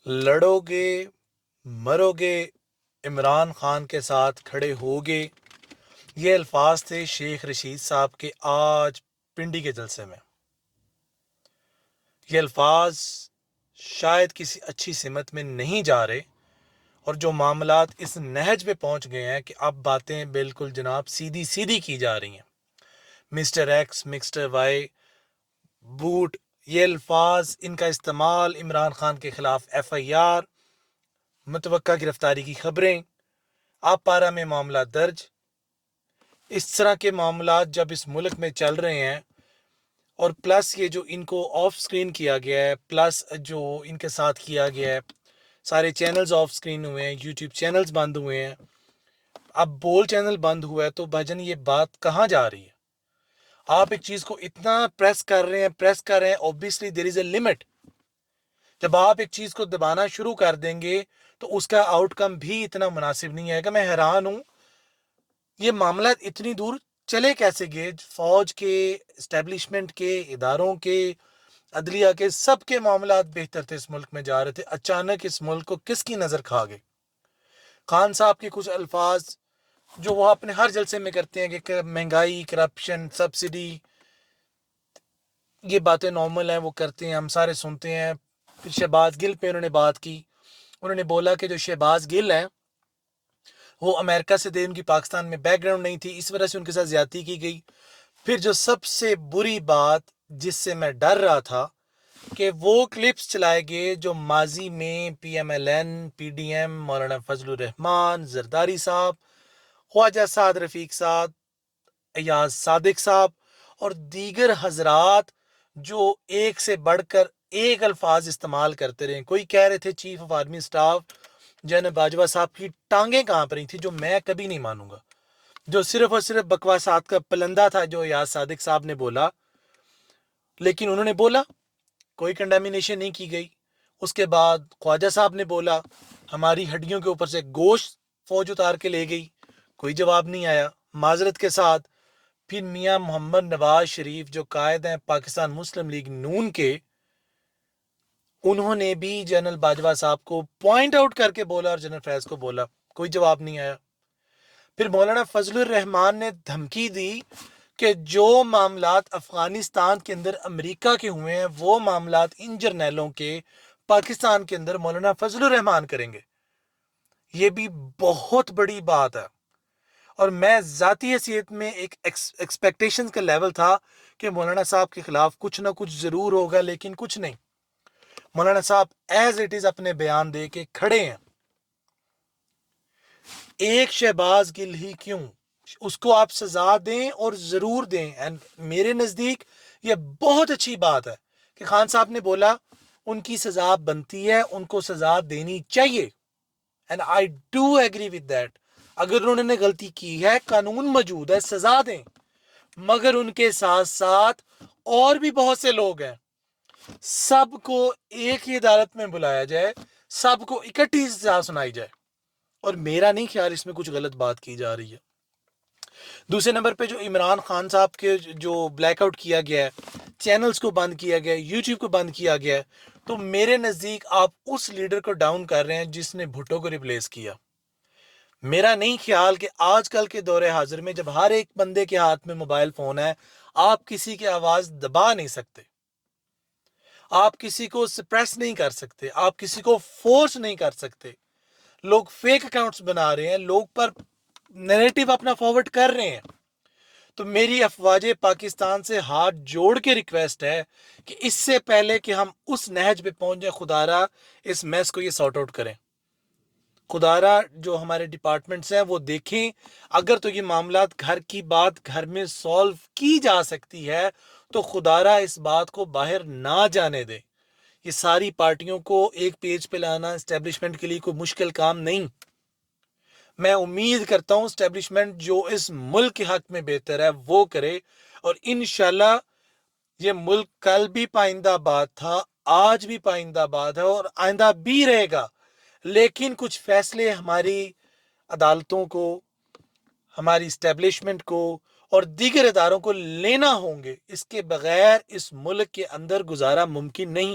لڑوگے مروگے عمران خان کے ساتھ کھڑے ہوگے، یہ الفاظ تھے شیخ رشید صاحب کے آج پنڈی کے جلسے میں۔ یہ الفاظ شاید کسی اچھی سمت میں نہیں جا رہے، اور جو معاملات اس نہج پہ پہنچ گئے ہیں کہ اب باتیں بالکل جناب سیدھی سیدھی کی جا رہی ہیں۔ مسٹر ایکس، مسٹر وائی، بوٹ، یہ الفاظ، ان کا استعمال، عمران خان کے خلاف ایف آئی آر، متوقع گرفتاری کی خبریں، آپ پارہ میں معاملہ درج، اس طرح کے معاملات جب اس ملک میں چل رہے ہیں، اور پلس یہ جو ان کو آف سکرین کیا گیا ہے، پلس جو ان کے ساتھ کیا گیا ہے، سارے چینلز آف سکرین ہوئے ہیں، یوٹیوب چینلز بند ہوئے ہیں، اب بول چینل بند ہوا ہے، تو بھجن یہ بات کہاں جا رہی ہے؟ آپ ایک چیز کو اتنا پریس کر رہے ہیں obviously there is a limit۔ جب آپ ایک چیز کو دبانا شروع کر دیں گے تو اس کا آؤٹ کم بھی اتنا مناسب نہیں ہے۔ کہ میں حیران ہوں یہ معاملات اتنی دور چلے کیسے گئے؟ فوج کے، اسٹیبلشمنٹ کے، اداروں کے، عدلیہ کے، سب کے معاملات بہتر تھے، اس ملک میں جا رہے تھے، اچانک اس ملک کو کس کی نظر کھا گئے؟ خان صاحب کے کچھ الفاظ جو وہ اپنے ہر جلسے میں کرتے ہیں کہ مہنگائی، کرپشن، سبسڈی، یہ باتیں نارمل ہیں، وہ کرتے ہیں، ہم سارے سنتے ہیں۔ پھر شہباز گل پہ انہوں نے بات کی، انہوں نے بولا کہ جو شہباز گل ہیں وہ امریکہ سے تھے، ان کی پاکستان میں بیک گراؤنڈ نہیں تھی، اس وجہ سے ان کے ساتھ زیادتی کی گئی۔ پھر جو سب سے بری بات جس سے میں ڈر رہا تھا کہ وہ کلپس چلائے گئے جو ماضی میں P M L N, P D M, Maulana Fazl الرحمان، زرداری صاحب، خواجہ سعد رفیق صاحب، ایاز صادق صاحب اور دیگر حضرات جو ایک سے بڑھ کر ایک الفاظ استعمال کرتے رہے۔ کوئی کہہ رہے تھے chief of army staff general Bajwa صاحب کی ٹانگیں کانپ رہی تھی، جو میں کبھی نہیں مانوں گا، جو صرف اور صرف بکواسات کا پلندہ تھا جو ایاز صادق صاحب نے بولا، لیکن انہوں نے بولا، کوئی کنڈیمنیشن نہیں کی گئی۔ اس کے بعد خواجہ صاحب نے بولا ہماری ہڈیوں کے اوپر سے گوشت فوج اتار کے لے گئی، کوئی جواب نہیں آیا معذرت کے ساتھ۔ پھر میاں محمد نواز شریف جو قائد ہیں پاکستان مسلم لیگ نون کے، انہوں نے بھی جنرل باجوہ صاحب کو پوائنٹ آؤٹ کر کے بولا اور جنرل فیض کو بولا، کوئی جواب نہیں آیا۔ پھر مولانا فضل الرحمان نے دھمکی دی کہ جو معاملات افغانستان کے اندر امریکہ کے ہوئے ہیں وہ معاملات ان جرنیلوں کے پاکستان کے اندر مولانا فضل الرحمان کریں گے۔ یہ بھی بہت بڑی بات ہے، اور میں ذاتی حیثیت میں ایک ایکسپیکٹیشن کا لیول تھا کہ مولانا صاحب کے خلاف کچھ نہ کچھ ضرور ہوگا، لیکن کچھ نہیں۔ مولانا صاحب ایز اٹ از اپنے بیان دے کے کھڑے ہیں۔ ایک شہباز گل ہی کیوں، اس کو آپ سزا دیں اور ضرور دیں، اینڈ میرے نزدیک یہ بہت اچھی بات ہے کہ خان صاحب نے بولا ان کی سزا بنتی ہے، ان کو سزا دینی چاہیے، and I do agree with that. اگر انہوں نے غلطی کی ہے، قانون موجود ہے، سزا دیں، مگر ان کے ساتھ ساتھ اور بھی بہت سے لوگ ہیں، سب کو ایک ہی عدالت میں بلایا جائے، سب کو اکٹھی سزا سنائی جائے، اور میرا نہیں خیال اس میں کچھ غلط بات کی جا رہی ہے۔ دوسرے نمبر پہ جو عمران خان صاحب کے جو بلیک آؤٹ کیا گیا ہے، چینلز کو بند کیا گیا ہے، یوٹیوب کو بند کیا گیا ہے، تو میرے نزدیک آپ اس لیڈر کو ڈاؤن کر رہے ہیں جس نے بھٹو کو ریپلیس کیا۔ میرا نہیں خیال کہ آج کل کے دور حاضر میں جب ہر ایک بندے کے ہاتھ میں موبائل فون ہے، آپ کسی کی آواز دبا نہیں سکتے، آپ کسی کو سپریس نہیں کر سکتے، آپ کسی کو فورس نہیں کر سکتے۔ لوگ فیک اکاؤنٹس بنا رہے ہیں، لوگ پر نیریٹو اپنا فارورڈ کر رہے ہیں۔ تو میری افواج پاکستان سے ہاتھ جوڑ کے ریکویسٹ ہے کہ اس سے پہلے کہ ہم اس نہج پہ پہنچ جائیں، خدارا اس میس کو یہ سارٹ آؤٹ کریں۔ خدارا جو ہمارے ڈپارٹمنٹس ہیں وہ دیکھیں، اگر تو یہ معاملات گھر کی بات گھر میں سولو کی جا سکتی ہے تو خدارا اس بات کو باہر نہ جانے دے۔ یہ ساری پارٹیوں کو ایک پیج پہ لانا اسٹیبلشمنٹ کے لیے کوئی مشکل کام نہیں۔ میں امید کرتا ہوں اسٹیبلشمنٹ جو اس ملک کے حق میں بہتر ہے وہ کرے، اور انشاءاللہ یہ ملک کل بھی پائندہ باد تھا، آج بھی پائندہ باد ہے اور آئندہ بھی رہے گا، لیکن کچھ فیصلے ہماری عدالتوں کو، ہماری اسٹیبلشمنٹ کو اور دیگر اداروں کو لینا ہوں گے، اس کے بغیر اس ملک کے اندر گزارا ممکن نہیں۔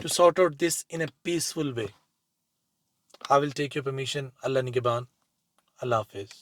to sort out this in a peaceful way. I will take your permission. Allah Nigeban. Allah Hafiz.